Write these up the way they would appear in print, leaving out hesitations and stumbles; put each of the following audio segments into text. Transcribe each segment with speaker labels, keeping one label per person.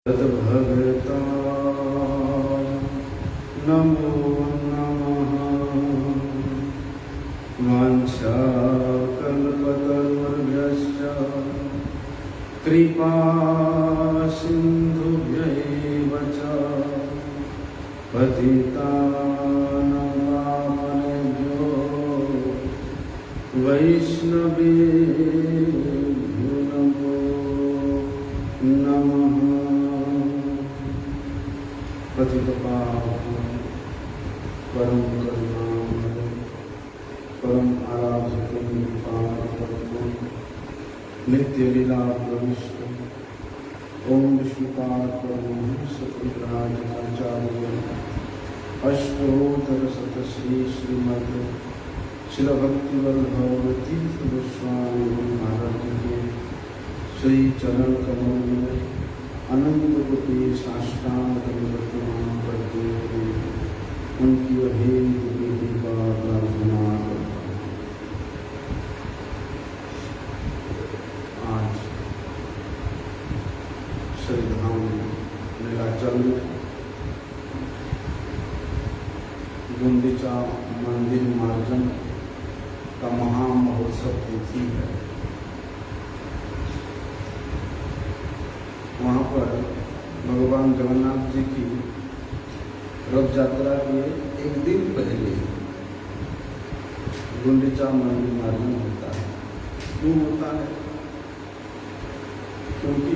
Speaker 1: भगवता नमो नमः। वाञ्छाकल्पतरुभ्यश्च कृपा सिन्धुभ्यैव च पतितानां पावनेभ्यो वैष्णवेभ्यो नमो नमः। पतितपावनं परम करुणामय परम आराध्यं पावनं नित्य लीला प्रविष्ट ओम विष्णुपाद परमहंस परिव्राजकाचार्य अष्टोत्तर शतश्री श्रीमद् श्री भक्तिवल्लभ तीर्थ गोस्वामी महाराज के श्री चरण कमल में अनंत कोटि साष्टांग वर्तमान करते हुए उनकी अहेत विधि का प्रार्थना करता हूँ। आज श्रीधाम नीलाचल गुंडीचा मंदिर मार्जन का महामहोत्सव तिथि है। वहाँ पर भगवान जगन्नाथ जी की रथ यात्रा के एक दिन पहले गुंडीचा मंदिर मार्जन होता है। क्यों होता है? क्योंकि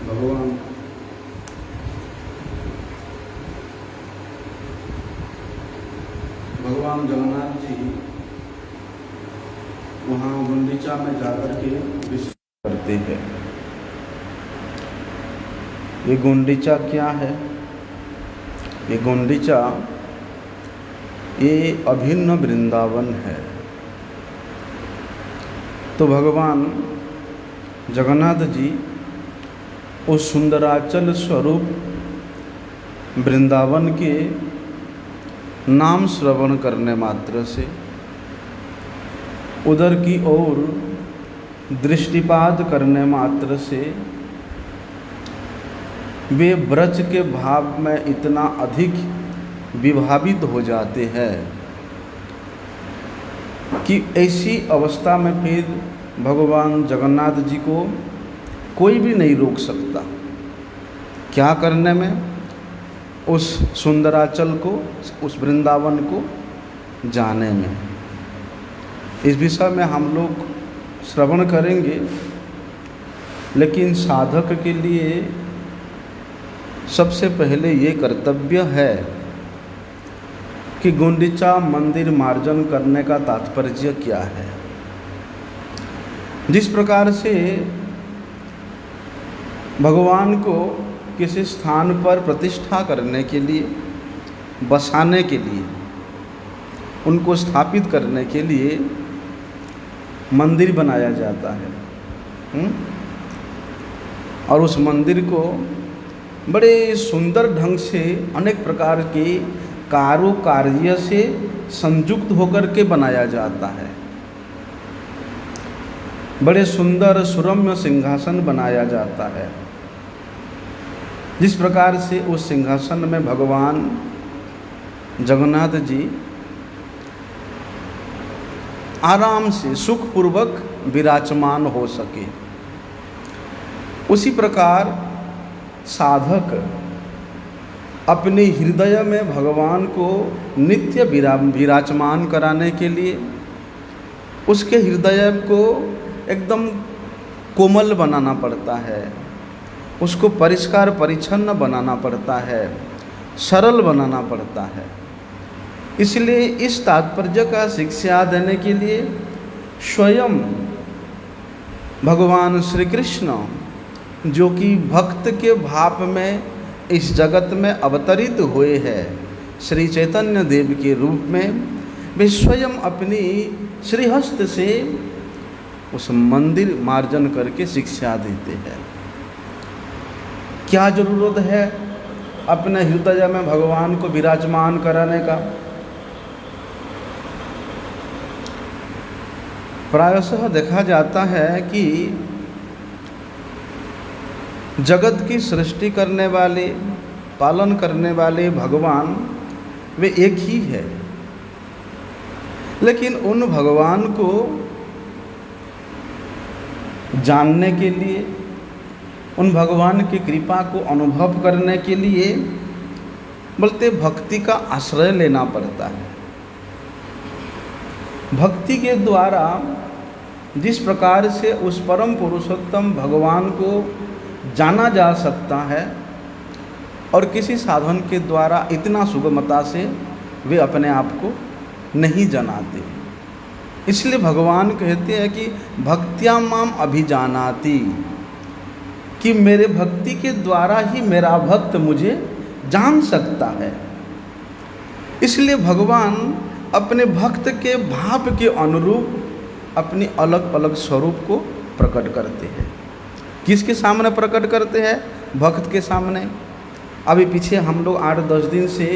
Speaker 1: भगवान जगन्नाथ जी वहाँ गुंडीचा में जाकर के विश्राम करते हैं। ये गुंडीचा क्या है? ये गुंडीचा ये अभिन्न वृंदावन है। तो भगवान जगन्नाथ जी उस सुंदराचल स्वरूप वृंदावन के नाम श्रवण करने मात्र से उधर की ओर दृष्टिपात करने मात्र से वे ब्रज के भाव में इतना अधिक विभावित हो जाते हैं कि ऐसी अवस्था में फिर भगवान जगन्नाथ जी को कोई भी नहीं रोक सकता। क्या करने में? उस सुंदराचल को, उस वृंदावन को जाने में। इस विषय में हम लोग श्रवण करेंगे, लेकिन साधक के लिए सबसे पहले ये कर्तव्य है कि गुंडीचा मंदिर मार्जन करने का तात्पर्य क्या है। जिस प्रकार से भगवान को किसी स्थान पर प्रतिष्ठा करने के लिए, बसाने के लिए, उनको स्थापित करने के लिए मंदिर बनाया जाता है और उस मंदिर को बड़े सुंदर ढंग से अनेक प्रकार के कारुकार्य से संयुक्त होकर के बनाया जाता है। बड़े सुंदर सुरम्य सिंहासन बनाया जाता है। जिस प्रकार से उस सिंहासन में भगवान जगन्नाथ जी आराम से सुखपूर्वक विराजमान हो सके, उसी प्रकार साधक अपने हृदय में भगवान को नित्य विराजमान कराने के लिए उसके हृदय को एकदम कोमल बनाना पड़ता है, उसको परिष्कार परिच्छन्न बनाना पड़ता है, सरल बनाना पड़ता है। इसलिए इस तात्पर्य का शिक्षा देने के लिए स्वयं भगवान श्री कृष्ण, जो कि भक्त के भाव में इस जगत में अवतरित हुए हैं, श्री चैतन्य देव के रूप में, वे स्वयं अपनी श्रीहस्त से उस मंदिर मार्जन करके शिक्षा देते हैं। क्या जरूरत है अपने हृदय में भगवान को विराजमान कराने का? प्रायशः देखा जाता है कि जगत की सृष्टि करने वाले, पालन करने वाले भगवान वे एक ही है, लेकिन उन भगवान को जानने के लिए, उन भगवान की कृपा को अनुभव करने के लिए बोलते भक्ति का आश्रय लेना पड़ता है। भक्ति के द्वारा जिस प्रकार से उस परम पुरुषोत्तम भगवान को जाना जा सकता है, और किसी साधन के द्वारा इतना सुगमता से वे अपने आप को नहीं जनाते। इसलिए भगवान कहते हैं कि भक्त्या माम अभिजानाति, कि मेरे भक्ति के द्वारा ही मेरा भक्त मुझे जान सकता है। इसलिए भगवान अपने भक्त के भाव के अनुरूप अपनी अलग अलग स्वरूप को प्रकट करते हैं। किसके सामने प्रकट करते हैं? भक्त के सामने। अभी पीछे हम लोग 8-10 दिन से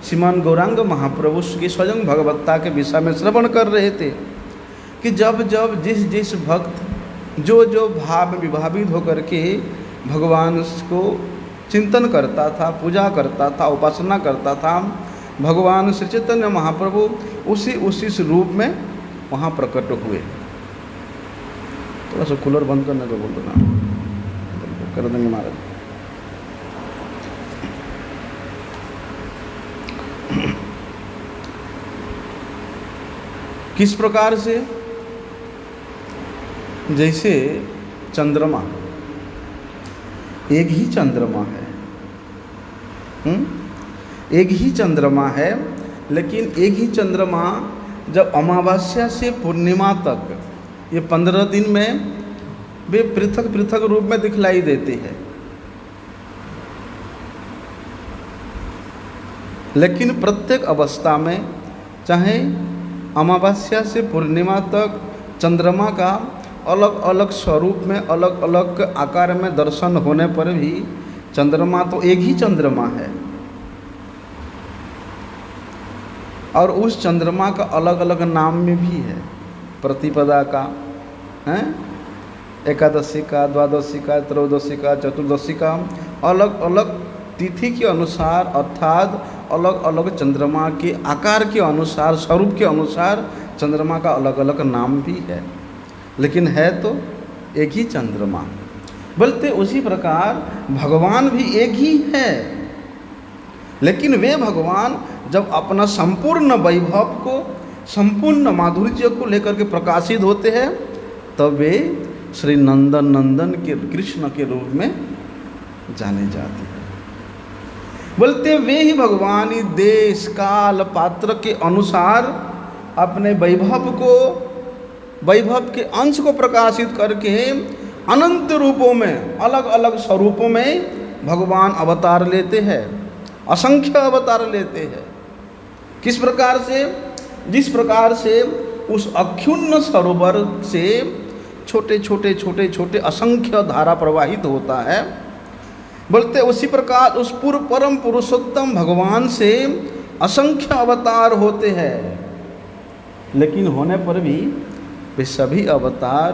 Speaker 1: श्रीमान गौरांग महाप्रभु की स्वयं भगवत्ता के विषय में श्रवण कर रहे थे कि जब जब जिस भक्त जो भाव में विभावित होकर के भगवान को चिंतन करता था, पूजा करता था, उपासना करता था, भगवान श्री चैतन्य महाप्रभु उसी रूप में वहाँ प्रकट हुए। थोड़ा सा कूलर बंद करने को बोल दो ना, कर देंगे महाराज। किस प्रकार से? जैसे चंद्रमा, एक ही चंद्रमा है, एक ही चंद्रमा है, लेकिन एक ही चंद्रमा जब अमावस्या से पूर्णिमा तक ये 15 दिन में वे पृथक पृथक रूप में दिखलाई देते हैं। लेकिन प्रत्येक अवस्था में, चाहे अमावस्या से पूर्णिमा तक, चंद्रमा का अलग अलग स्वरूप में, अलग अलग आकार में दर्शन होने पर भी चंद्रमा तो एक ही चंद्रमा है। और उस चंद्रमा का अलग अलग नाम में भी है। प्रतिपदा का है, एकादशी का, द्वादशी का, त्रयोदशी का, चतुर्दशी का, अलग अलग तिथि के अनुसार, अर्थात अलग अलग चंद्रमा के आकार के अनुसार, स्वरूप के अनुसार चंद्रमा का अलग अलग नाम भी है, लेकिन है तो एक ही चंद्रमा। बोलते उसी प्रकार भगवान भी एक ही है, लेकिन वे भगवान जब अपना संपूर्ण वैभव को, संपूर्ण माधुर्य को लेकर के प्रकाशित होते हैं, तब वे श्री नंदन के कृष्ण के रूप में जाने जाते हैं। बोलते वे ही भगवान देश काल पात्र के अनुसार अपने वैभव को, वैभव के अंश को प्रकाशित करके अनंत रूपों में, अलग अलग स्वरूपों में भगवान अवतार लेते हैं, असंख्य अवतार लेते हैं। किस प्रकार से? जिस प्रकार से उस अक्षुण्ण सरोवर से छोटे छोटे असंख्य धारा प्रवाहित होता है, बोलते उसी प्रकार उस परम पुरुषोत्तम भगवान से असंख्य अवतार होते हैं, लेकिन होने पर भी वे सभी अवतार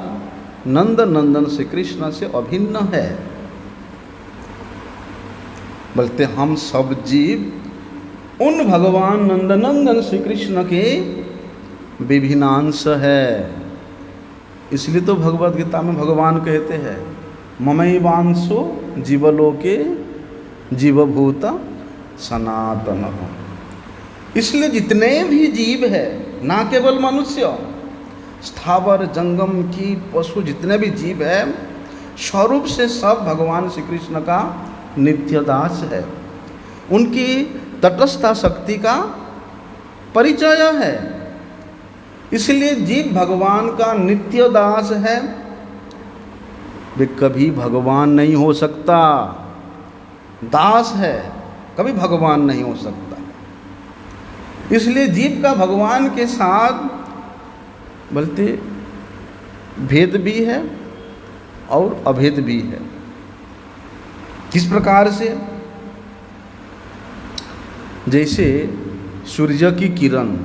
Speaker 1: नंदन श्री कृष्ण से अभिन्न है। बोलते हम सब जीव उन भगवान नंदन श्री कृष्ण के विभिन्नांश है। इसलिए तो भगवद गीता में भगवान कहते हैं ममैवांशो जीवलोके जीवभूत सनातन। इसलिए जितने भी जीव है, ना केवल मनुष्य, स्थावर जंगम की पशु, जितने भी जीव है, स्वरूप से सब भगवान श्री कृष्ण का नित्य दास है। उनकी तटस्थ शक्ति का परिचय है। इसलिए जीव भगवान का नित्य दास है, वे कभी भगवान नहीं हो सकता। दास है, कभी भगवान नहीं हो सकता। इसलिए जीव का भगवान के साथ बोलते भेद भी है और अभेद भी है। किस प्रकार से? जैसे सूर्य की किरण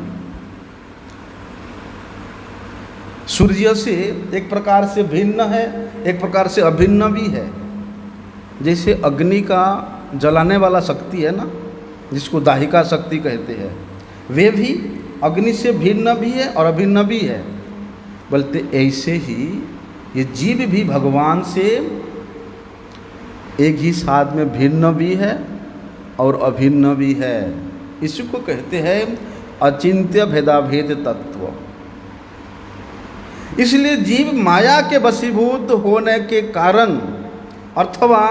Speaker 1: सूर्य से एक प्रकार से भिन्न है, एक प्रकार से अभिन्न भी है। जैसे अग्नि का जलाने वाला शक्ति है ना, जिसको दाहिका शक्ति कहते हैं, वे भी अग्नि से भिन्न भी है और अभिन्न भी है। बोलते ऐसे ही ये जीव भी भगवान से एक ही साथ में भिन्न भी है और अभिन्न भी है। इसी को कहते हैं अचिंत्य भेदाभेद तत्व। इसलिए जीव माया के वशीभूत होने के कारण अथवा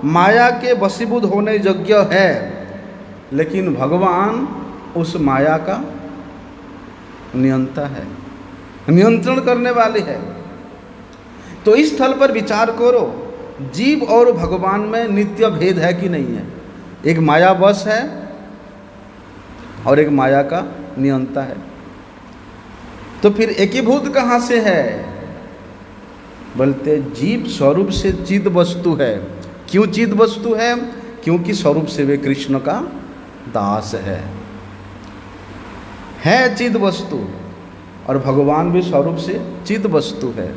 Speaker 1: माया के वशीभूत होने योग्य है, लेकिन भगवान उस माया का नियंता है, नियंत्रण करने वाले है। तो इस स्थल पर विचार करो, जीव और भगवान में नित्य भेद है कि नहीं है? एक माया वश है और एक माया का नियंता है। तो फिर एकीभूत कहाँ से है? बोलते जीव स्वरूप से चिद वस्तु है। क्यों चिद वस्तु है? क्योंकि स्वरूप से वे कृष्ण का दास है चिद वस्तु, और भगवान भी स्वरूप से चिद वस्तु है।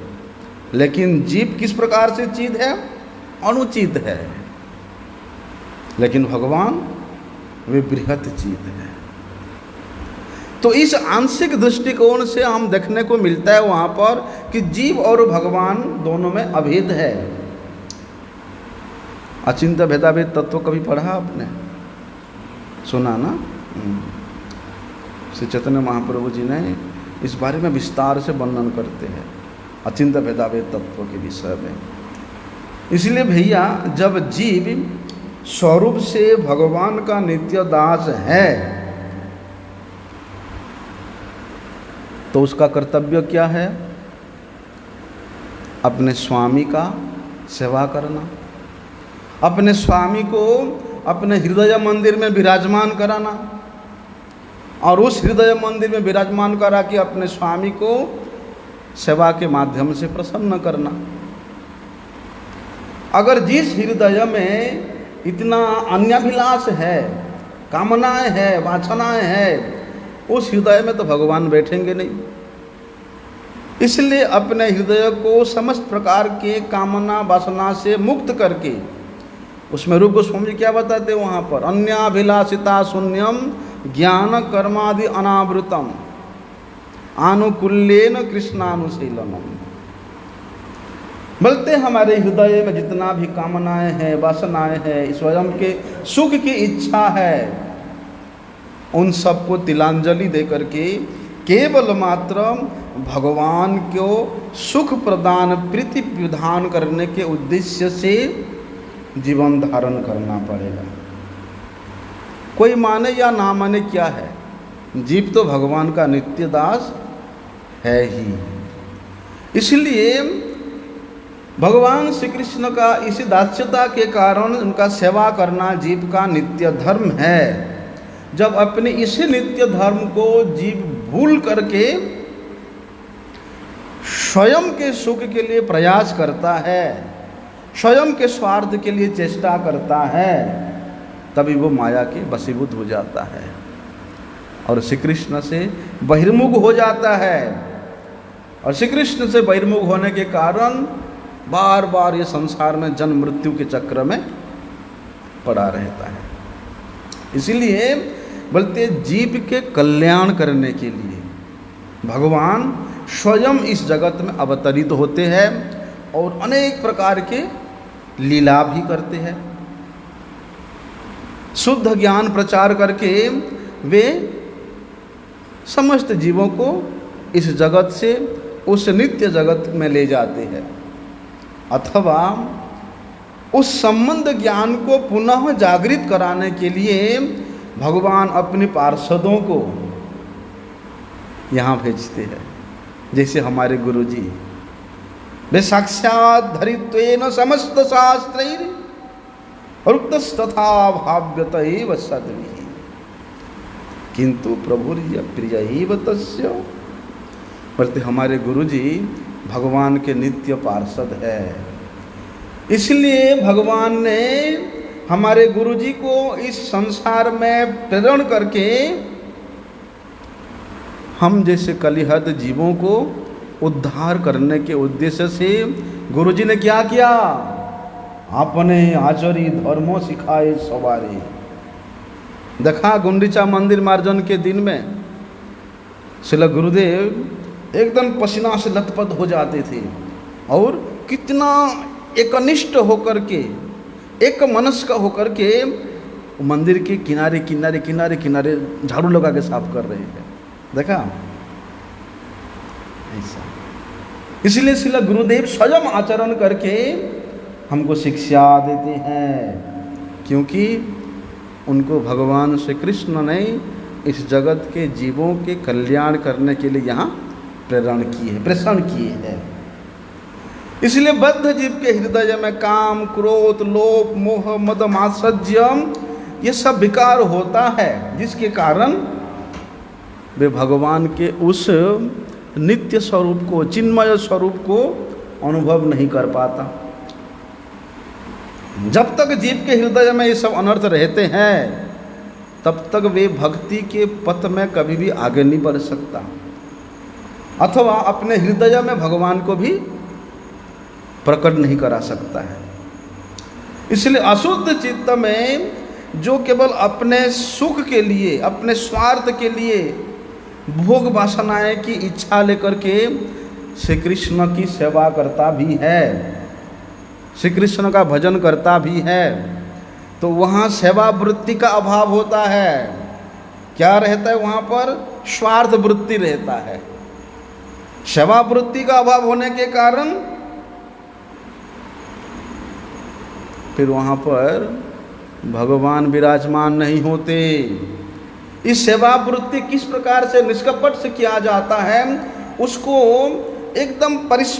Speaker 1: लेकिन जीव किस प्रकार से चिद है? अनुचित है। लेकिन भगवान वे बृहत चिद है। तो इस आंशिक दृष्टिकोण से हम देखने को मिलता है वहाँ पर कि जीव और भगवान दोनों में अभेद है। अचिंत्य भेदाभेद तत्व कभी पढ़ा आपने? सुना ना? श्री चैतन्य महाप्रभु जी ने इस बारे में विस्तार से वर्णन करते हैं अचिंत्य भेदाभेद तत्व के विषय में। इसलिए भैया, जब जीव स्वरूप से भगवान का नित्य दास है तो उसका कर्तव्य क्या है? अपने स्वामी का सेवा करना, अपने स्वामी को अपने हृदय मंदिर में विराजमान कराना, और उस हृदय मंदिर में विराजमान करा के अपने स्वामी को सेवा के माध्यम से प्रसन्न करना। अगर जिस हृदय में इतना अन्याभिलाष है, कामनाएं है, वासनाएं है, उस हृदय में तो भगवान बैठेंगे नहीं। इसलिए अपने हृदय को समस्त प्रकार के कामना वासना से मुक्त करके, उसमें रूप गोस्वामी जी क्या बताते हैं वहाँ पर? अन्याभिलाषिता शून्यम ज्ञान कर्मादि अनावृतम आनुकूल्येन कृष्णानुशीलनम। बोलते हमारे हृदय में जितना भी कामनाएं हैं, वासनाएं हैं, स्वयं के सुख की इच्छा है, उन सबको तिलांजलि दे करके केवल मात्र भगवान को सुख प्रदान प्रीति विधान करने के उद्देश्य से जीवन धारण करना पड़ेगा। कोई माने या ना माने क्या है, जीव तो भगवान का नित्य दास है ही। इसलिए भगवान श्री कृष्ण का इसी दास्यता के कारण उनका सेवा करना जीव का नित्य धर्म है। जब अपने इसी नित्य धर्म को जीव भूल करके स्वयं के सुख के लिए प्रयास करता है, स्वयं के स्वार्थ के लिए चेष्टा करता है, तभी वो माया के वशीभूत हो जाता है और श्री कृष्ण से बहिर्मुख हो जाता है। और श्री कृष्ण से बहिर्मुख होने के कारण बार बार ये संसार में जन्म मृत्यु के चक्र में पड़ा रहता है। इसीलिए बोलते जीव के कल्याण करने के लिए भगवान स्वयं इस जगत में अवतरित होते हैं और अनेक प्रकार के लीला भी करते हैं। शुद्ध ज्ञान प्रचार करके वे समस्त जीवों को इस जगत से उस नित्य जगत में ले जाते हैं, अथवा उस संबंध ज्ञान को पुनः जागृत कराने के लिए भगवान अपने पार्षदों को यहाँ भेजते हैं। जैसे हमारे गुरुजी, वे साक्षात धरित्वेन समस्त शास्त्रैर रुक्तस्तथा भाव्यतैव सद्भिः किंतु प्रभुर्य प्रियैव तस्य। बोलते हमारे गुरुजी भगवान के नित्य पार्षद है। इसलिए भगवान ने हमारे गुरुजी को इस संसार में प्रेरण करके हम जैसे कलिहत जीवों को उद्धार करने के उद्देश्य से गुरुजी ने क्या किया? आपने आचरी धर्मो सिखाए सवारे। देखा गुंडीचा मंदिर मार्जन के दिन में श्रील गुरुदेव एकदम पसीना से लथपथ हो जाते थे और कितना एकनिष्ठ होकर के, एक मनस्क होकर के मंदिर के किनारे किनारे किनारे किनारे झाड़ू लगा के साफ कर रहे हैं। देखा ऐसा, इसलिए श्रील गुरुदेव स्वयं आचरण करके हमको शिक्षा देते हैं, क्योंकि उनको भगवान श्री कृष्ण ने इस जगत के जीवों के कल्याण करने के लिए यहाँ प्रेषण किए हैं। इसलिए बद्ध जीव के हृदय में काम, क्रोध, लोभ, मोह, मद, मात्सर्यम ये सब विकार होता है, जिसके कारण वे भगवान के उस नित्य स्वरूप को, चिन्मय स्वरूप को अनुभव नहीं कर पाता। जब तक जीव के हृदय में ये सब अनर्थ रहते हैं तब तक वे भक्ति के पथ में कभी भी आगे नहीं बढ़ सकता, अथवा अपने हृदय में भगवान को भी प्रकट नहीं करा सकता है। इसलिए अशुद्ध चित्त में जो केवल अपने सुख के लिए, अपने स्वार्थ के लिए भोग वासनाएं की इच्छा लेकर के श्री कृष्ण की सेवा करता भी है, श्री कृष्ण का भजन करता भी है, तो वहाँ सेवा वृत्ति का अभाव होता है। क्या रहता है वहाँ पर? स्वार्थ वृत्ति रहता है। सेवा वृत्ति का अभाव होने के कारण फिर वहाँ पर भगवान विराजमान नहीं होते। इस सेवा वृत्ति किस प्रकार से निष्कपट से किया जाता है, उसको एकदम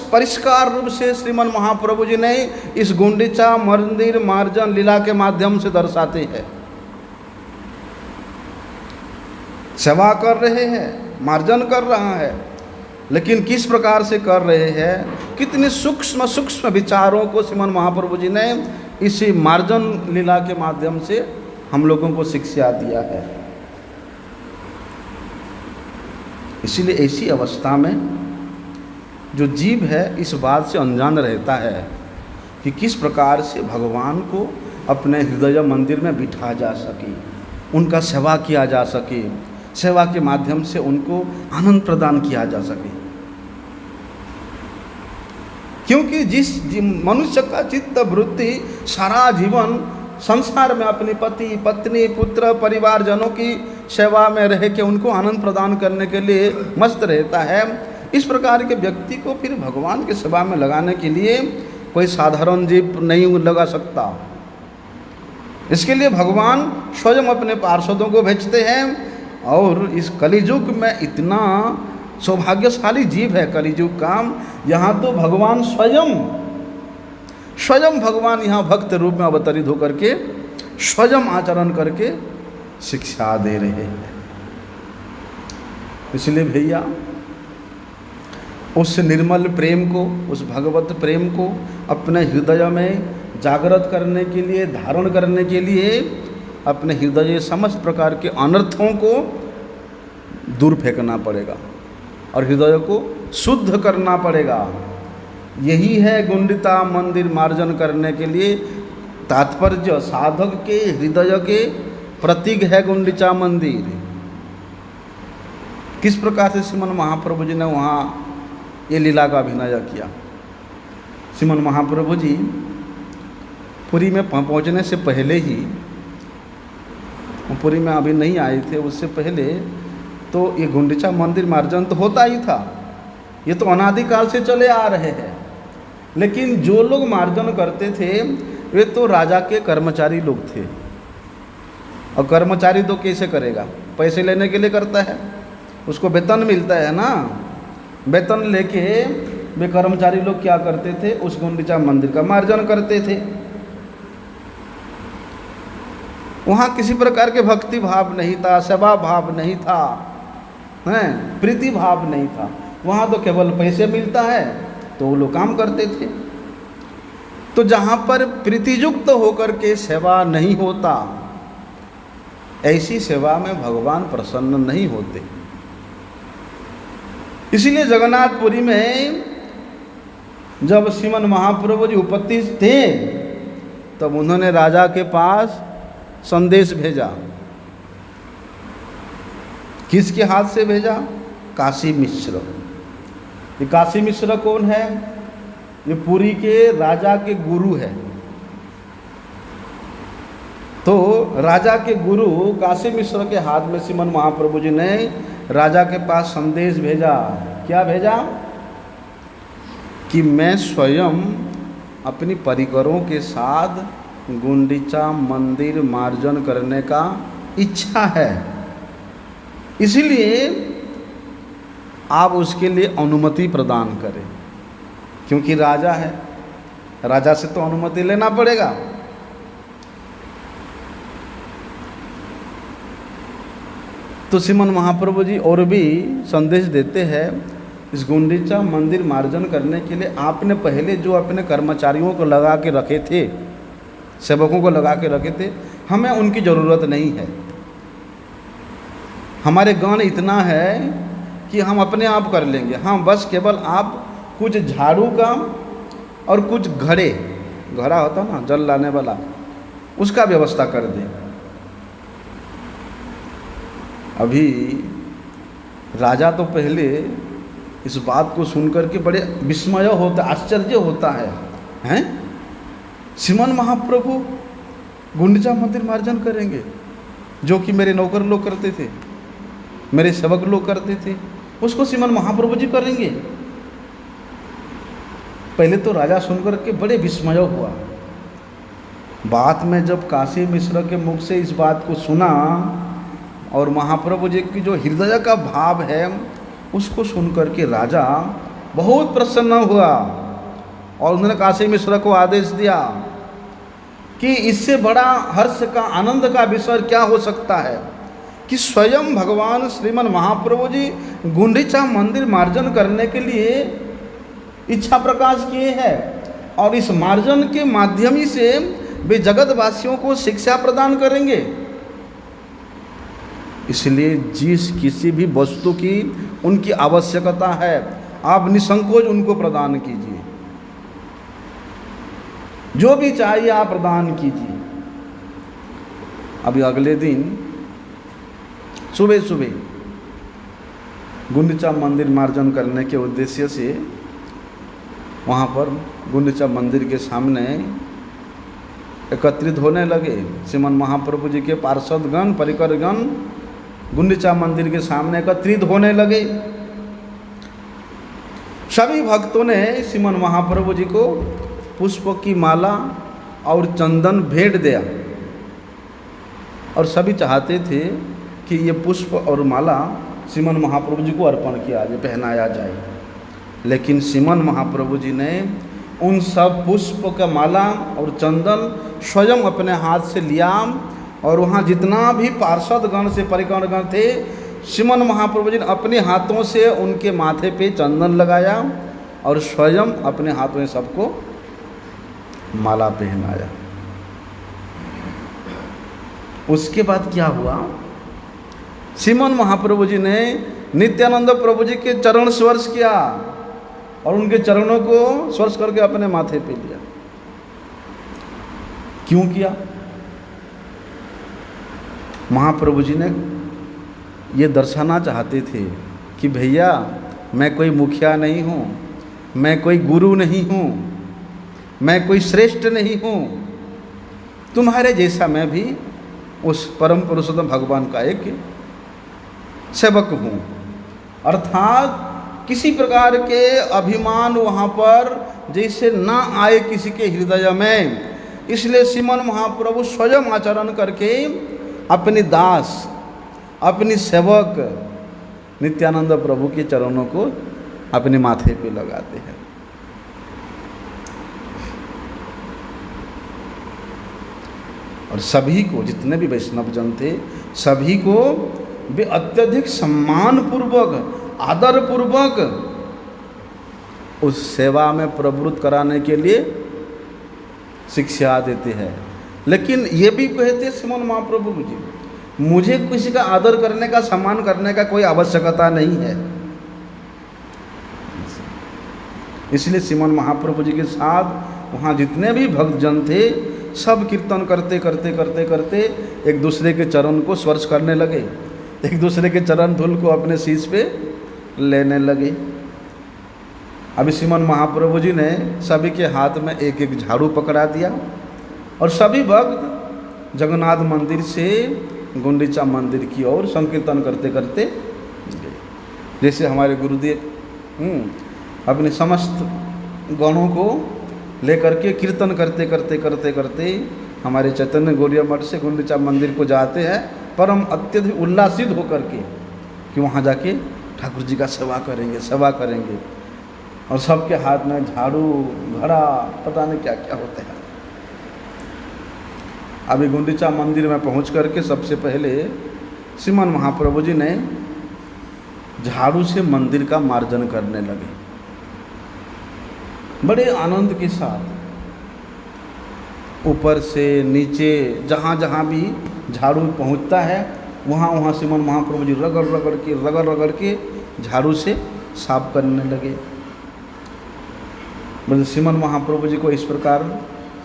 Speaker 1: परिष्कार रूप से श्रीमन महाप्रभु जी ने इस गुंडीचा मंदिर मार्जन लीला के माध्यम से दर्शाते हैं। सेवा कर रहे हैं, मार्जन कर रहा है, लेकिन किस प्रकार से कर रहे हैं, कितने सूक्ष्म सूक्ष्म विचारों को श्रीमन महाप्रभु जी ने इसी मार्जन लीला के माध्यम से हम लोगों को शिक्षा दिया है। इसीलिए ऐसी अवस्था में जो जीव है इस बात से अनजान रहता है कि किस प्रकार से भगवान को अपने हृदय मंदिर में बिठा जा सके, उनका सेवा किया जा सके, सेवा के माध्यम से उनको आनंद प्रदान किया जा सके। क्योंकि जिस मनुष्य का चित्त वृत्ति सारा जीवन संसार में अपनी पति, पत्नी, पुत्र, परिवारजनों की सेवा में रह के उनको आनंद प्रदान करने के लिए मस्त रहता है, इस प्रकार के व्यक्ति को फिर भगवान की सेवा में लगाने के लिए कोई साधारण जीव नहीं लगा सकता। इसके लिए भगवान स्वयं अपने पार्षदों को भेजते हैं, और इस कलियुग में इतना सौभाग्यशाली जीव है कलियुग का, यहाँ तो भगवान स्वयं भगवान यहाँ भक्त रूप में अवतरित होकर के स्वयं आचरण करके शिक्षा दे रहे हैं। इसलिए भैया उस निर्मल प्रेम को, उस भगवत प्रेम को अपने हृदय में जागृत करने के लिए, धारण करने के लिए अपने हृदय समस्त प्रकार के अनर्थों को दूर फेंकना पड़ेगा और हृदय को शुद्ध करना पड़ेगा। यही है गुंडीचा मंदिर मार्जन करने के लिए तात्पर्य। साधक के हृदय के प्रतीक है गुंडीचा मंदिर। किस प्रकार से श्रीमन महाप्रभु जी ने वहाँ ये लीला का अभिनय किया। श्रीमन महाप्रभु जी पुरी में पहुँचने से पहले ही, पुरी में अभी नहीं आए थे, उससे पहले तो ये गुंडीचा मंदिर मार्जन तो होता ही था, ये तो अनादिकाल से चले आ रहे हैं। लेकिन जो लोग मार्जन करते थे वे तो राजा के कर्मचारी लोग थे, और कर्मचारी तो कैसे करेगा, पैसे लेने के लिए करता है, उसको वेतन मिलता है ना। वेतन लेके वे कर्मचारी लोग क्या करते थे, उस गुंडीचा मंदिर का मार्जन करते थे। वहाँ किसी प्रकार के भक्ति भाव नहीं था, सेवा भाव नहीं था, हैं, प्रीति भाव नहीं था। वहाँ तो केवल पैसे मिलता है तो वो लोग काम करते थे। तो जहाँ पर प्रीतियुक्त होकर के सेवा नहीं होता, ऐसी सेवा में भगवान प्रसन्न नहीं होते। इसीलिए जगन्नाथपुरी में जब श्रीमन महाप्रभु जी उपस्थित थे तब उन्होंने राजा के पास संदेश भेजा। किसके हाथ से भेजा? काशी मिश्र। ये काशी मिश्र कौन है? ये पुरी के राजा के गुरु है। तो राजा के गुरु काशी मिश्र के हाथ में श्रीमन महाप्रभु जी ने राजा के पास संदेश भेजा। क्या भेजा? कि मैं स्वयं अपनी परिकरों के साथ गुंडीचा मंदिर मार्जन करने का इच्छा है, इसलिए आप उसके लिए अनुमति प्रदान करें। क्योंकि राजा है, राजा से तो अनुमति लेना पड़ेगा। तो श्रीमन महाप्रभु जी और भी संदेश देते हैं, इस गुंडीचा मंदिर मार्जन करने के लिए आपने पहले जो अपने कर्मचारियों को लगा के रखे थे, सेवकों को लगा के रखे थे, हमें उनकी ज़रूरत नहीं है। हमारे गण इतना है कि हम अपने आप कर लेंगे। हाँ, बस केवल आप कुछ झाड़ू का और कुछ घड़ा होता ना जल लाने वाला, उसका व्यवस्था कर दें। अभी राजा तो पहले इस बात को सुनकर के बड़े विस्मय होता, आश्चर्य होता है, हैं? श्रीमन महाप्रभु गुंडीचा मंदिर मार्जन करेंगे, जो कि मेरे नौकर लोग करते थे, मेरे सेवक लोग करते थे, उसको श्रीमन महाप्रभु जी करेंगे। पहले तो राजा सुनकर के बड़े विस्मय हुआ। बाद में जब काशी मिश्र के मुख से इस बात को सुना और महाप्रभु जी की जो हृदय का भाव है उसको सुनकर के राजा बहुत प्रसन्न हुआ और उन्होंने काशी मिश्र को आदेश दिया कि इससे बड़ा हर्ष का, आनंद का विषय क्या हो सकता है कि स्वयं भगवान श्रीमन महाप्रभु जी गुंडीचा मंदिर मार्जन करने के लिए इच्छा प्रकाश किए हैं और इस मार्जन के माध्यम ही से वे जगतवासियों को शिक्षा प्रदान करेंगे। इसलिए जिस किसी भी वस्तु की उनकी आवश्यकता है, आप निसंकोच उनको प्रदान कीजिए, जो भी चाहिए आप प्रदान कीजिए। अभी अगले दिन सुबह सुबह गुंडीचा मंदिर मार्जन करने के उद्देश्य से वहाँ पर गुंडीचा मंदिर के सामने एकत्रित होने लगे। श्रीमन महाप्रभु जी के पार्षदगण, परिकरगण गुंडीचा मंदिर के सामने एकत्रित होने लगे। सभी भक्तों ने श्रीमन महाप्रभु जी को पुष्प की माला और चंदन भेंट दिया और सभी चाहते थे कि ये पुष्प और माला श्रीमन महाप्रभु जी को अर्पण किया जाए, पहनाया जाए। लेकिन श्रीमन महाप्रभु जी ने उन सब पुष्प का माला और चंदन स्वयं अपने हाथ से लिया और वहाँ जितना भी पार्षदगण से परिकरगण थे, श्रीमन महाप्रभु जी ने अपने हाथों से उनके माथे पे चंदन लगाया और स्वयं अपने हाथों में सबको माला पहनाया। उसके बाद क्या हुआ? श्रीमन महाप्रभु जी ने नित्यानंद प्रभु जी के चरण स्पर्श किया और उनके चरणों को स्पर्श करके अपने माथे पे लिया। क्यों किया? महाप्रभु जी ने ये दर्शाना चाहते थे कि भैया मैं कोई मुखिया नहीं हूँ, मैं कोई गुरु नहीं हूँ, मैं कोई श्रेष्ठ नहीं हूँ, तुम्हारे जैसा मैं भी उस परम पुरुषोत्तम भगवान का एक सेवक हूँ। अर्थात किसी प्रकार के अभिमान वहाँ पर जैसे ना आए किसी के हृदय में। इसलिए श्रीमन महाप्रभु स्वयं आचरण करके अपने दास, अपनी सेवक नित्यानंद प्रभु के चरणों को अपने माथे पे लगाते हैं। और सभी को, जितने भी वैष्णव जन थे, सभी को वे अत्यधिक सम्मान पूर्वक, आदर पूर्वक उस सेवा में प्रवृत्त कराने के लिए शिक्षा देते हैं। लेकिन ये भी कहते श्रीमन महाप्रभु जी, मुझे किसी का आदर करने का, सम्मान करने का कोई आवश्यकता नहीं है। इसलिए श्रीमन महाप्रभु जी के साथ वहाँ जितने भी भक्तजन थे, सब कीर्तन करते करते करते करते एक दूसरे के चरण को स्पर्श करने लगे, एक दूसरे के चरण धूल को अपने शीश पे लेने लगे। अभी श्रीमन महाप्रभु जी ने सभी के हाथ में एक एक झाड़ू पकड़ा दिया और सभी भक्त जगन्नाथ मंदिर से गुंडीचा मंदिर की ओर संकीर्तन करते करते गए। जैसे हमारे गुरुदेव अपने समस्त गणों को लेकर के कीर्तन करते करते करते करते हमारे चैतन्य गौड़िया मठ से गुंडीचा मंदिर को जाते हैं, परम अत्यधिक उल्लासित होकर के कि वहाँ जाके ठाकुर जी का सेवा करेंगे और सबके हाथ में झाड़ू घड़ा पता नहीं क्या क्या होते हैं। अभी गुंडीचा मंदिर में पहुंच करके सबसे पहले श्रीमन महाप्रभु जी ने झाड़ू से मंदिर का मार्जन करने लगे, बड़े आनंद के साथ ऊपर से नीचे जहाँ जहाँ भी झाड़ू पहुँचता है वहाँ वहाँ श्रीमन महाप्रभु जी रगड़ रगड़ के झाड़ू से साफ करने लगे। बोले श्रीमन महाप्रभु जी को इस प्रकार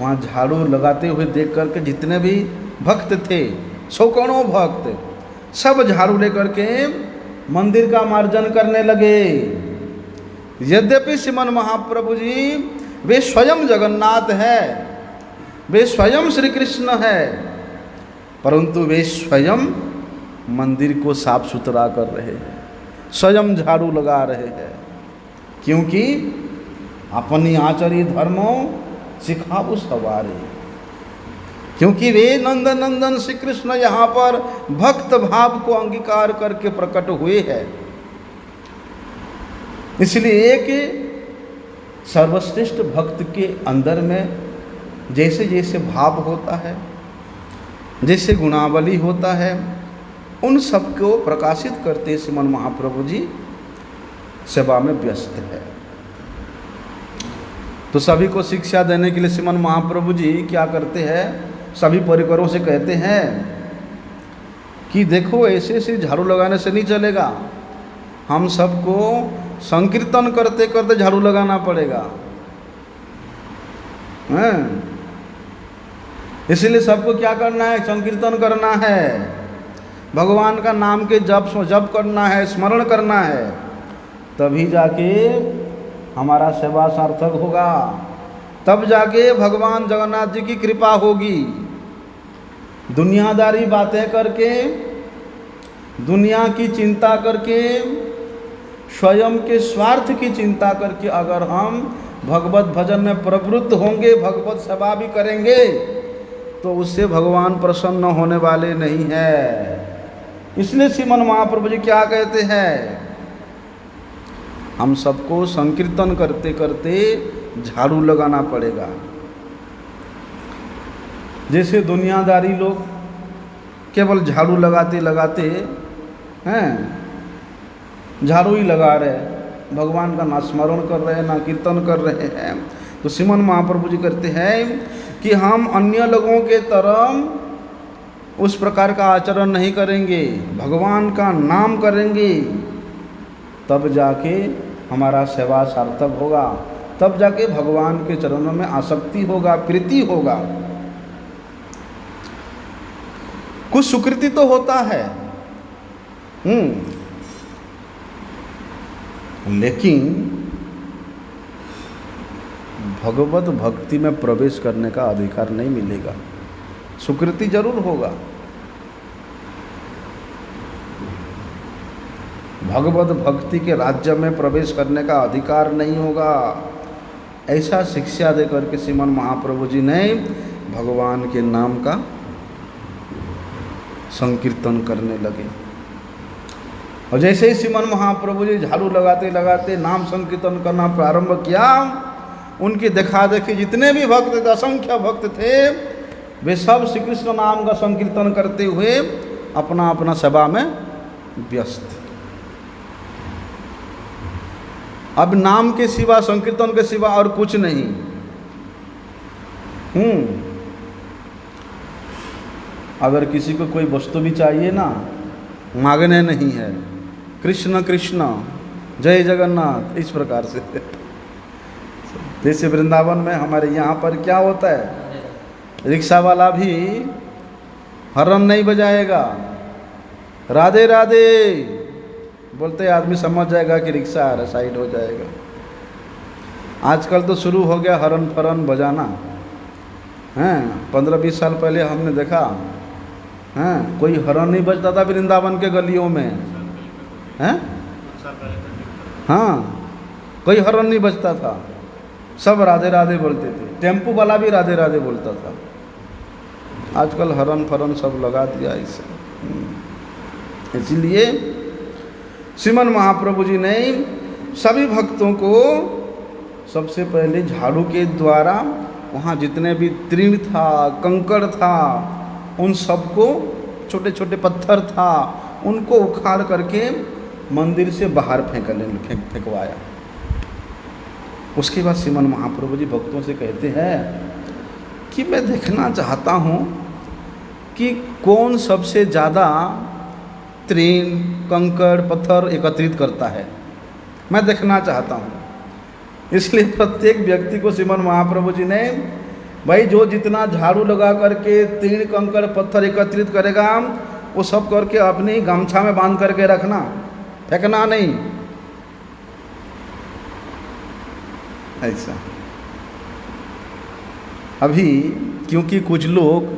Speaker 1: वहाँ झाड़ू लगाते हुए देख करके जितने भी भक्त थे, सैकड़ों भक्त, सब झाड़ू लेकर के मंदिर का मार्जन करने लगे। यद्यपि श्रीमन महाप्रभु जी वे स्वयं जगन्नाथ है, वे स्वयं श्री कृष्ण है, परंतु वे स्वयं मंदिर को साफ सुथरा कर रहे हैं, स्वयं झाड़ू लगा रहे हैं, क्योंकि अपनी आचरी धर्मों सिखाओ सवारे, क्योंकि वे नंदन नंदन श्री कृष्ण यहाँ पर भक्त भाव को अंगीकार करके प्रकट हुए हैं। इसलिए एक सर्वश्रेष्ठ भक्त के अंदर में जैसे जैसे भाव होता है, जैसे गुणावली होता है, उन सबको प्रकाशित करते श्रीमन महाप्रभु जी सेवा में व्यस्त है। तो सभी को शिक्षा देने के लिए श्रीमन महाप्रभु जी क्या करते हैं, सभी परिवारों से कहते हैं कि देखो ऐसे ऐसे झाड़ू लगाने से नहीं चलेगा, हम सबको संकीर्तन करते करते झाड़ू लगाना पड़ेगा। इसीलिए सबको क्या करना है, संकीर्तन करना है, भगवान का नाम के जप करना है, स्मरण करना है, तभी जाके हमारा सेवा सार्थक होगा, तब जाके भगवान जगन्नाथ जी की कृपा होगी। दुनियादारी बातें करके, दुनिया की चिंता करके, स्वयं के स्वार्थ की चिंता करके अगर हम भगवत भजन में प्रवृत्त होंगे, भगवत सेवा भी करेंगे, तो उससे भगवान प्रसन्न होने वाले नहीं है। इसलिए श्रीमन महाप्रभु जी क्या कहते हैं, हम सबको संकीर्तन करते करते झाड़ू लगाना पड़ेगा। जैसे दुनियादारी लोग केवल झाड़ू लगाते लगाते हैं, झाड़ू ही लगा रहे, भगवान का ना स्मरण कर रहे हैं, ना कीर्तन कर रहे हैं, तो श्रीमन महाप्रभु जी कहते हैं कि हम अन्य लोगों के तरह उस प्रकार का आचरण नहीं करेंगे, भगवान का नाम करेंगे, तब जाके हमारा सेवा सार्थक होगा, तब जाके भगवान के चरणों में आसक्ति होगा, प्रीति होगा। कुछ सुकृति तो होता है, लेकिन भगवत भक्ति में प्रवेश करने का अधिकार नहीं मिलेगा। सुकृति जरूर होगा, भगवत भक्ति के राज्य में प्रवेश करने का अधिकार नहीं होगा। ऐसा शिक्षा दे करके श्रीमन महाप्रभु जी ने भगवान के नाम का संकीर्तन करने लगे। और जैसे ही श्रीमन महाप्रभु जी झाड़ू लगाते लगाते नाम संकीर्तन करना प्रारंभ किया, उनकी देखा देखी जितने भी भक्त थे, असंख्य भक्त थे, वे सब श्री कृष्ण नाम का संकीर्तन करते हुए अपना अपना सेवा में व्यस्त। अब नाम के सिवा, संकीर्तन के सिवा और कुछ नहीं। अगर किसी को कोई वस्तु भी चाहिए ना, मांगने नहीं है, कृष्ण कृष्ण जय जगन्नाथ, इस प्रकार से। जैसे वृंदावन में हमारे यहाँ पर क्या होता है, रिक्शा वाला भी हॉर्न नहीं बजाएगा, राधे राधे बोलते आदमी समझ जाएगा कि रिक्शा आ रहा, साइड हो जाएगा। आजकल तो शुरू हो गया हॉर्न फॉर्न बजाना, हैं 15-20 साल पहले हमने देखा हैं कोई हॉर्न नहीं बजता था वृंदावन के गलियों में, हैं हाँ कोई हॉर्न नहीं बजता था, सब राधे राधे बोलते थे, टेम्पो वाला भी राधे राधे बोलता था। आजकल हॉर्न फॉर्न सब लगा दिया इसे। इसलिए श्रीमन महाप्रभु जी ने सभी भक्तों को सबसे पहले झाड़ू के द्वारा वहाँ जितने भी तृण था, कंकड़ था, उन सबको, छोटे छोटे पत्थर था, उनको उखाड़ करके मंदिर से बाहर फेंकवाया। उसके बाद श्रीमन महाप्रभु जी भक्तों से कहते हैं कि मैं देखना चाहता हूँ कि कौन सबसे ज़्यादा तृण, कंकड़, पत्थर एकत्रित करता है, मैं देखना चाहता हूँ। इसलिए प्रत्येक व्यक्ति को श्रीमन महाप्रभु जी ने, भाई जो जितना झाड़ू लगा करके तृण, कंकड़, पत्थर एकत्रित करेगा वो सब करके अपनी गमछा में बांध करके रखना, फेंकना नहीं। ऐसा अभी क्योंकि कुछ लोग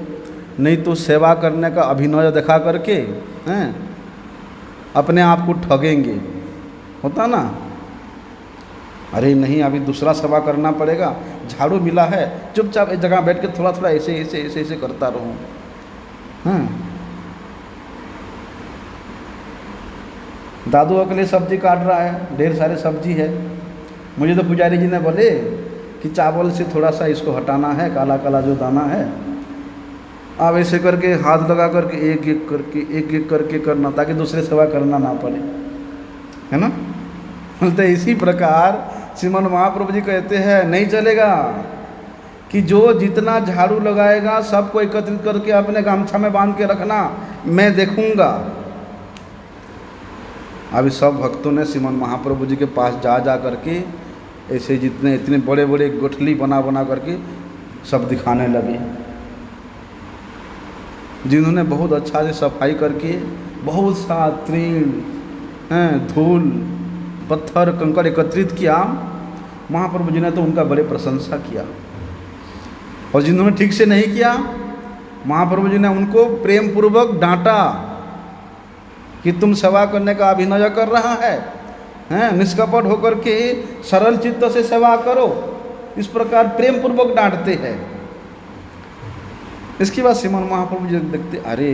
Speaker 1: नहीं तो सेवा करने का अभिनय दिखा करके हैं अपने आप को ठगेंगे, होता ना, अरे नहीं अभी दूसरा सेवा करना पड़ेगा, झाड़ू मिला है, चुपचाप एक जगह बैठ के थोड़ा थोड़ा ऐसे ऐसे ऐसे ऐसे करता रहूँ। हाँ दादू अकेले सब्जी काट रहा है, ढेर सारे सब्जी है, मुझे तो पुजारी जी ने बोले कि चावल से थोड़ा सा इसको हटाना है, काला काला जो दाना है, आप ऐसे करके हाथ लगा करके एक एक करके करना, ताकि दूसरे सेवा करना ना पड़े, है ना। बोलते इसी प्रकार श्रीमन महाप्रभु जी कहते हैं नहीं चलेगा कि जो जितना झाड़ू लगाएगा सबको एकत्रित करके अपने गमछा में बांध के रखना, मैं देखूंगा। अभी सब भक्तों ने श्रीमन महाप्रभु जी के पास जा करके ऐसे जितने इतने बड़े बड़े गुठली बना बना करके सब दिखाने लगे। जिन्होंने बहुत अच्छा से सफाई करके बहुत सा तृण, धूल, पत्थर, कंकड़ एकत्रित किया, महाप्रभु जी ने तो उनका बड़े प्रशंसा किया। और जिन्होंने ठीक से नहीं किया, महाप्रभु जी ने उनको प्रेम पूर्वक डांटा कि तुम सेवा करने का अभिनय कर रहा है, निष्कपट होकर के सरल चित्त से सेवा करो, इस प्रकार प्रेम पूर्वक डांटते हैं। इसके बाद श्रीमन महाप्रभु जी देखते, अरे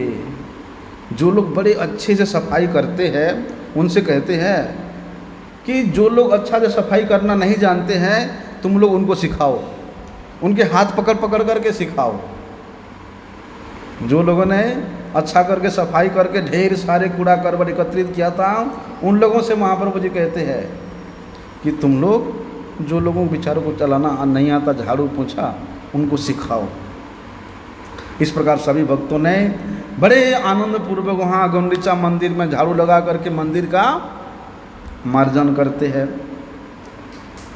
Speaker 1: जो लोग बड़े अच्छे से सफाई करते हैं उनसे कहते हैं कि जो लोग अच्छा से सफाई करना नहीं जानते हैं तुम लोग उनको सिखाओ, उनके हाथ पकड़ पकड़ करके सिखाओ। जो लोगों ने अच्छा करके सफाई करके ढेर सारे कूड़ा करकट एकत्रित किया था, उन लोगों से महाप्रभु जी कहते हैं कि तुम लोग जो लोगों को बेचारों को चलाना नहीं आता, झाड़ू पोंछा, उनको सिखाओ। इस प्रकार सभी भक्तों ने बड़े आनंद पूर्वक वहाँ गुंडीचा मंदिर में झाड़ू लगा करके मंदिर का मार्जन करते हैं।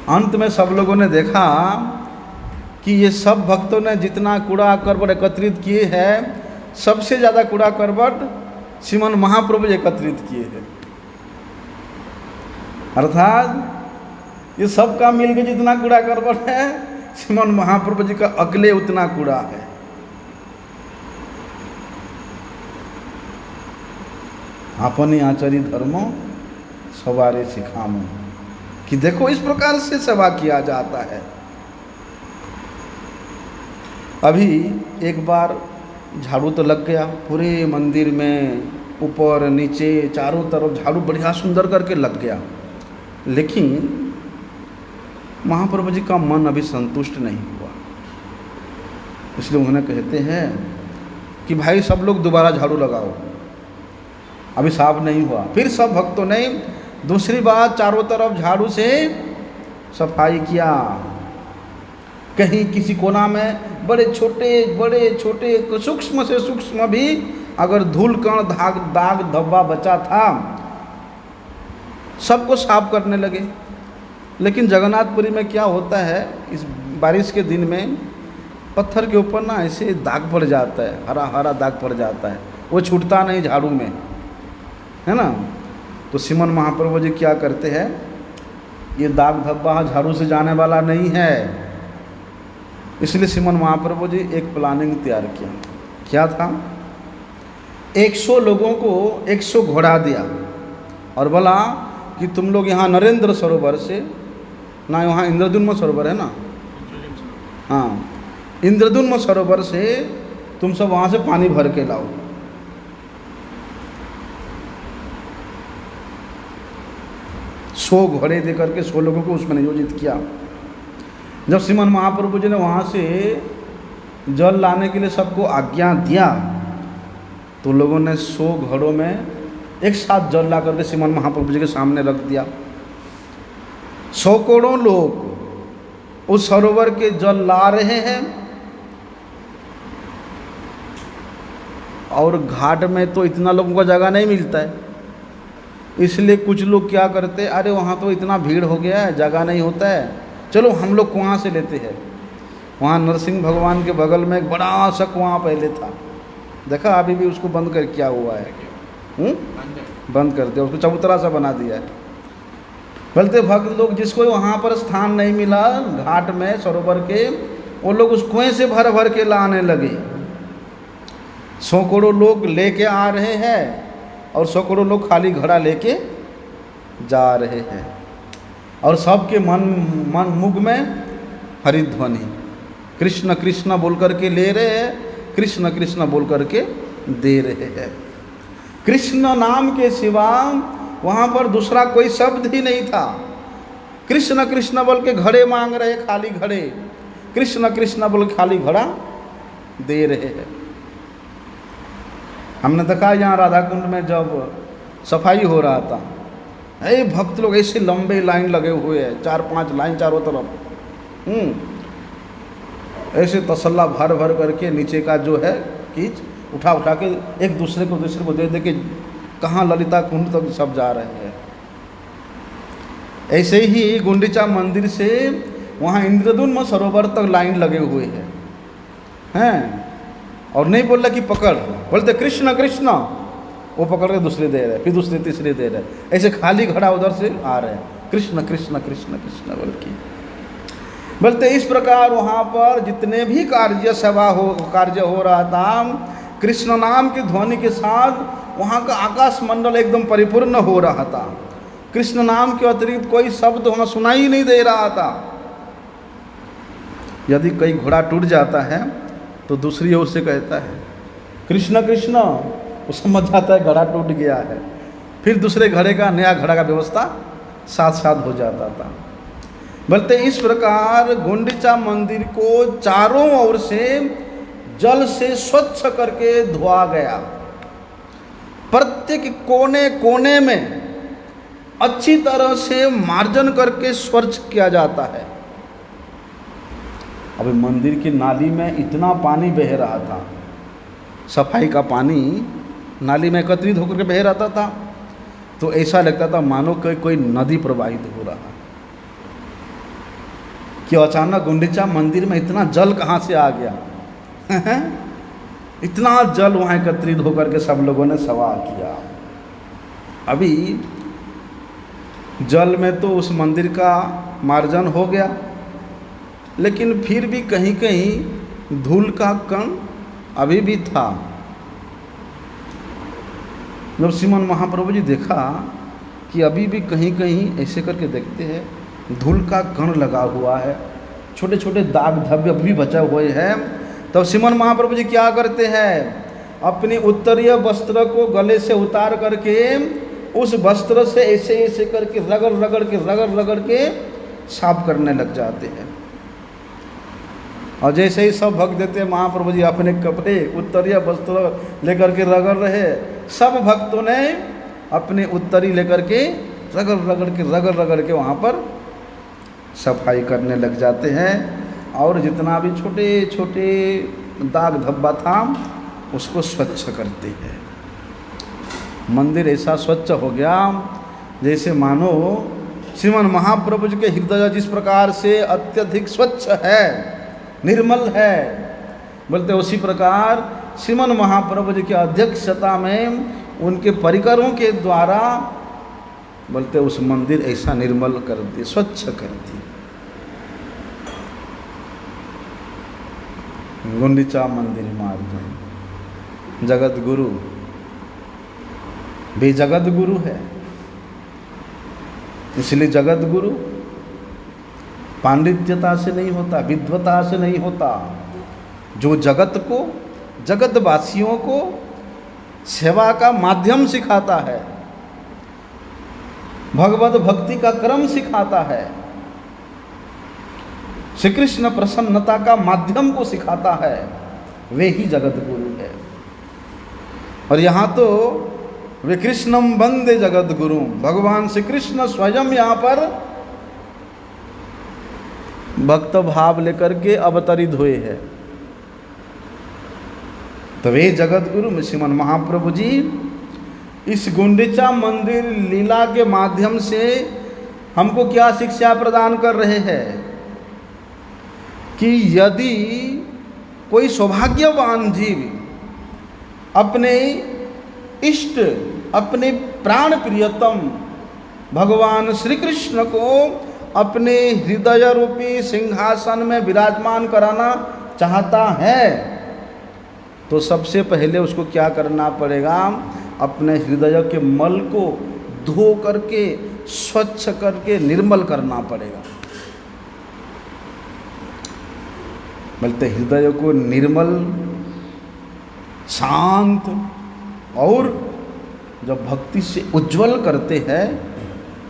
Speaker 1: अंत में सब लोगों ने देखा कि ये सब भक्तों ने जितना कूड़ा करकट एकत्रित किए हैं, सबसे ज़्यादा कूड़ा करकट श्रीमन महाप्रभु एकत्रित किए हैं। अर्थात ये सबका मिल के जितना कूड़ा करकट है, श्रीमन महाप्रभु जी का अकेले उतना कूड़ा है। अपने आचरी धर्मो सवारे सिखामो, कि देखो इस प्रकार से सेवा किया जाता है। अभी एक बार झाड़ू तो लग गया पूरे मंदिर में, ऊपर नीचे चारों तरफ झाड़ू बढ़िया सुंदर करके लग गया, लेकिन महाप्रभु जी का मन अभी संतुष्ट नहीं हुआ। इसलिए उन्होंने कहते हैं कि भाई सब लोग दोबारा झाड़ू लगाओ, अभी साफ नहीं हुआ। फिर सब भक्तों ने दूसरी बार चारों तरफ झाड़ू से सफाई किया। कहीं किसी कोना में बड़े छोटे सूक्ष्म से सूक्ष्म भी अगर धूल कण दाग धब्बा बचा था, सबको साफ करने लगे। लेकिन जगन्नाथपुरी में क्या होता है, इस बारिश के दिन में पत्थर के ऊपर ना ऐसे दाग पड़ जाता है, हरा हरा दाग पड़ जाता है, वो छूटता नहीं झाड़ू में, है ना। तो श्रीमन महाप्रभु जी क्या करते हैं, ये दाग धब्बा झाड़ू से जाने वाला नहीं है, इसलिए श्रीमन महाप्रभु जी एक प्लानिंग तैयार किया। क्या था, 100 लोगों को 100 घोड़ा दिया और बोला कि तुम लोग यहाँ नरेंद्र सरोवर से ना, वहाँ इंद्रद्युम्न सरोवर है ना, हाँ, इंद्रद्युम्न सरोवर से तुम सब वहाँ से पानी भर के लाओ। सौ घोड़े दे करके 100 लोगों को उसमें नियोजित किया। जब श्रीमन महाप्रभु जी ने वहाँ से जल लाने के लिए सबको आज्ञा दिया तो लोगों ने 100 घड़ों में एक साथ जल ला करके श्रीमन महाप्रभु जी के सामने रख दिया। सैकड़ों लोग उस सरोवर के जल ला रहे हैं और घाट में तो इतना लोगों का जगह नहीं मिलता है, इसलिए कुछ लोग क्या करते, अरे वहाँ तो इतना भीड़ हो गया है, जगह नहीं होता है, चलो हम लोग कुआं से लेते हैं। वहाँ नरसिंह भगवान के बगल में एक बड़ा सा कुआं पहले था, देखा अभी भी उसको बंद कर क्या हुआ है, बंद कर दिया, उसको चबूतरा सा बना दिया है। बोलते भक्त लोग जिसको वहाँ पर स्थान नहीं मिला घाट में सरोवर के, वो लोग उस कुएं से भर भर के लाने लगे। सैकड़ों लोग लेके आ रहे हैं और सैकड़ों लोग खाली घड़ा लेके जा रहे हैं और सबके मन मुख में हरिध्वनि, कृष्ण कृष्ण बोल करके ले रहे हैं, कृष्ण कृष्ण बोल करके दे रहे हैं। कृष्ण नाम के सिवा वहाँ पर दूसरा कोई शब्द ही नहीं था। कृष्ण कृष्ण बोल के घड़े मांग रहे, खाली घड़े, कृष्ण कृष्ण बोल के खाली घड़ा दे रहे हैं। हमने देखा यहाँ राधा कुंड में जब सफाई हो रहा था, ऐ भक्त लोग ऐसे लंबे लाइन लगे हुए हैं, 4-5 लाइन चारों तरफ, ऐसे तसल्ला भर भर करके नीचे का जो है कीच उठा उठा के एक दूसरे को दे दे के कहाँ ललिता कुंड तक सब जा रहे हैं। ऐसे ही गुंडीचा मंदिर से वहाँ इंद्रद्युम्न सरोवर तक लाइन लगे हुए हैं और नहीं बोल रहा कि पकड़, बोलते कृष्ण कृष्ण, वो पकड़ के दूसरे दे रहे, फिर दूसरे तीसरे दे रहे, ऐसे खाली घड़ा उधर से आ रहे हैं, कृष्ण कृष्ण कृष्ण कृष्ण बोल के। बोलते इस प्रकार वहाँ पर जितने भी कार्य हो रहा था, कृष्ण नाम की ध्वनि के साथ वहाँ का आकाश मंडल एकदम परिपूर्ण हो रहा था। कृष्ण नाम के अतिरिक्त कोई शब्द वहाँ सुनाई नहीं दे रहा था। यदि कोई घोड़ा टूट जाता है तो दूसरी ओर से कहता है कृष्ण कृष्ण, वो समझ जाता है घड़ा टूट गया है, फिर दूसरे घड़े का नया घड़ा का व्यवस्था साथ साथ हो जाता था। बोलते इस प्रकार गुंडीचा मंदिर को चारों ओर से जल से स्वच्छ करके धोआ गया। प्रत्येक कोने कोने में अच्छी तरह से मार्जन करके स्वच्छ किया जाता है। अभी मंदिर की नाली में इतना पानी बह रहा था, सफाई का पानी नाली में एकत्रित होकर के बह रहता था, तो ऐसा लगता था मानो कोई नदी प्रवाहित हो रहा है कि अचानक गुंडीचा मंदिर में इतना जल कहाँ से आ गया। इतना जल वहाँ एकत्रित होकर के सब लोगों ने सवाल किया। अभी जल में तो उस मंदिर का मार्जन हो गया, लेकिन फिर भी कहीं कहीं धूल का कण अभी भी था। जब श्रीमन महाप्रभु जी देखा कि अभी भी कहीं कहीं ऐसे करके देखते हैं धूल का कण लगा हुआ है, छोटे छोटे दाग धब्बे अभी भी बचे हुए हैं, तब श्रीमन महाप्रभु जी क्या करते हैं, अपनी उत्तरीय वस्त्र को गले से उतार करके उस वस्त्र से ऐसे ऐसे करके रगड़ के साफ करने लग जाते हैं। और जैसे ही सब भक्त देते हैं, महाप्रभु जी अपने कपड़े उत्तरीय वस्त्र लेकर के रगड़ रहे, सब भक्तों ने अपने उत्तरी लेकर के रगड़ के वहाँ पर सफाई करने लग जाते हैं और जितना भी छोटे छोटे दाग धब्बा था उसको स्वच्छ करते हैं। मंदिर ऐसा स्वच्छ हो गया जैसे मानो श्रीमन महाप्रभु जी के हृदय जिस प्रकार से अत्यधिक स्वच्छ है, निर्मल है। बोलते उसी प्रकार श्रीमन महाप्रभु जी की अध्यक्षता में उनके परिकरों के द्वारा बोलते उस मंदिर ऐसा निर्मल कर दी, स्वच्छ कर दी। गुंडीचा मंदिर मार्ग जगत गुरु भी जगत गुरु है, इसलिए जगत गुरु पांडित्यता से नहीं होता, विद्वता से नहीं होता। जो जगत को, जगतवासियों को सेवा का माध्यम सिखाता है, भगवत भक्ति का क्रम सिखाता है, श्री कृष्ण प्रसन्नता का माध्यम को सिखाता है, वे ही जगत गुरु है। और यहाँ तो वे कृष्णम वंदे जगत गुरु, भगवान श्री कृष्ण स्वयं यहाँ पर भक्त भाव लेकर के अवतरित हुए हैं। तो वे जगत गुरु श्रीमन महाप्रभु जी इस गुंडीचा मंदिर लीला के माध्यम से हमको क्या शिक्षा प्रदान कर रहे हैं कि यदि कोई सौभाग्यवान जीव अपने इष्ट, अपने प्राण प्रियतम भगवान श्री कृष्ण को अपने हृदय रूपी सिंहासन में विराजमान कराना चाहता है, तो सबसे पहले उसको क्या करना पड़ेगा? अपने हृदय के मल को धो करके, स्वच्छ करके निर्मल करना पड़ेगा। बोलते हृदय को निर्मल, शांत और जब भक्ति से उज्जवल करते हैं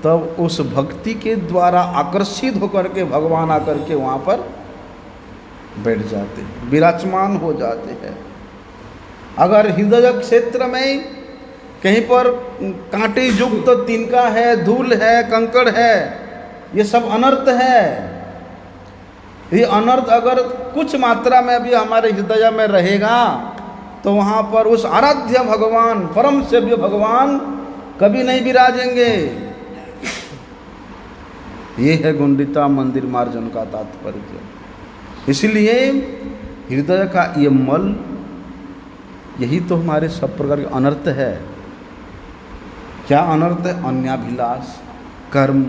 Speaker 1: तब उस भक्ति के द्वारा आकर्षित होकर के भगवान आकर के वहाँ पर बैठ जाते हैं, विराजमान हो जाते हैं। अगर हृदय क्षेत्र में कहीं पर कांटे युक्त तिनका है, धूल है, कंकड़ है, ये सब अनर्थ है। ये अनर्थ अगर कुछ मात्रा में भी हमारे हृदय में रहेगा तो वहाँ पर उस आराध्य भगवान, परम सेव्य भगवान कभी नहीं विराजेंगे। ये है गुंडीचा मंदिर मार्जन का तात्पर्य। इसलिए हृदय का ये मल, यही तो हमारे सब प्रकार के अनर्थ है। क्या अनर्थ है? अन्याभिलाष, कर्म,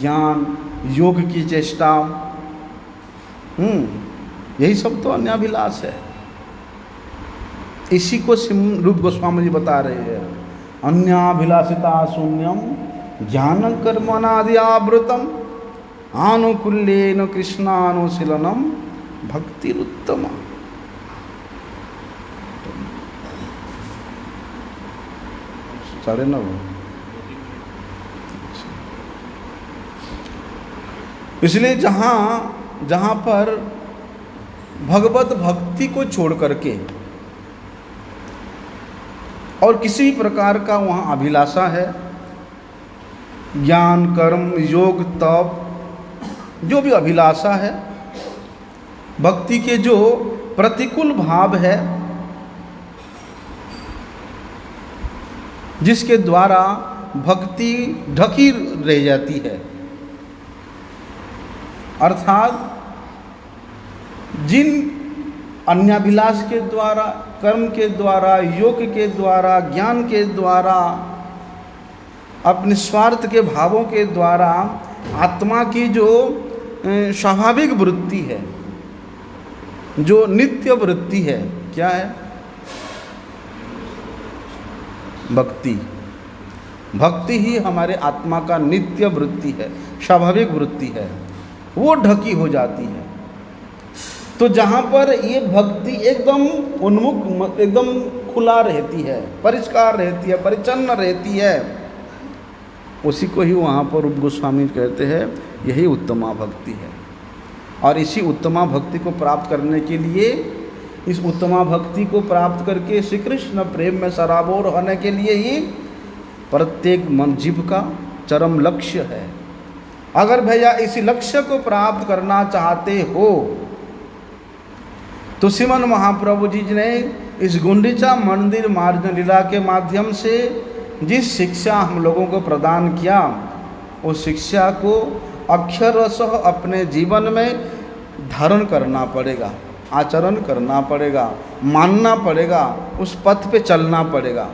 Speaker 1: ज्ञान, योग की चेष्टा, यही सब तो अन्याभिलाष है। इसी को रूप गोस्वामी जी बता रहे हैं, अन्याभिलाषिता शून्यम ज्ञान कर्मणाद्यावृतम आनुकूल्येन कृष्णानुशीलनम भक्तिरुत्तमा। साढ़े 9। इसलिए जहाँ पर भगवत भक्ति को छोड़ करके और किसी प्रकार का वहाँ अभिलाषा है, ज्ञान, कर्म, योग, तप, जो भी अभिलाषा है, भक्ति के जो प्रतिकूल भाव है, जिसके द्वारा भक्ति ढकी रह जाती है, अर्थात जिन अन्याभिलाष के द्वारा, कर्म के द्वारा, योग के द्वारा, ज्ञान के द्वारा, अपने स्वार्थ के भावों के द्वारा आत्मा की जो स्वाभाविक वृत्ति है, जो नित्य वृत्ति है, क्या है? भक्ति। भक्ति ही हमारे आत्मा का नित्य वृत्ति है, स्वाभाविक वृत्ति है, वो ढकी हो जाती है। तो जहाँ पर ये भक्ति एकदम उन्मुख, एकदम खुला रहती है, परिष्कार रहती है, परिच्छन्न रहती है, उसी को ही वहाँ पर रूप गोस्वामी कहते हैं यही उत्तमा भक्ति है। और इसी उत्तमा भक्ति को प्राप्त करने के लिए, इस उत्तमा भक्ति को प्राप्त करके श्री कृष्ण प्रेम में सराबोर होने के लिए ही प्रत्येक जीव का चरम लक्ष्य है। अगर भैया इसी लक्ष्य को प्राप्त करना चाहते हो तो श्रीमन महाप्रभु जी ने इस गुंडीचा मंदिर मार्जन लीला के माध्यम से जिस शिक्षा हम लोगों को प्रदान किया, उस शिक्षा को अक्षरशः अपने जीवन में धारण करना पड़ेगा, आचरण करना पड़ेगा, मानना पड़ेगा, उस पथ पे चलना पड़ेगा,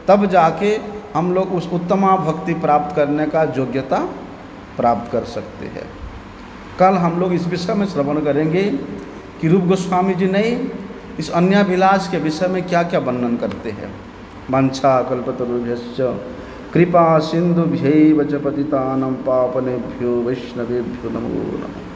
Speaker 1: तब जाके हम लोग उस उत्तमा भक्ति प्राप्त करने का योग्यता प्राप्त कर सकते हैं। कल हम लोग इस विषय में श्रवण करेंगे कि रूप गोस्वामी जी ने इस अन्याभिलाष के विषय में क्या क्या वर्णन करते हैं। वांछा कल्पतरुभ्यश्च कृपा सिंधुभ्यैव च पतितानां पावनेभ्यो वैष्णवेभ्यो नमो नमः।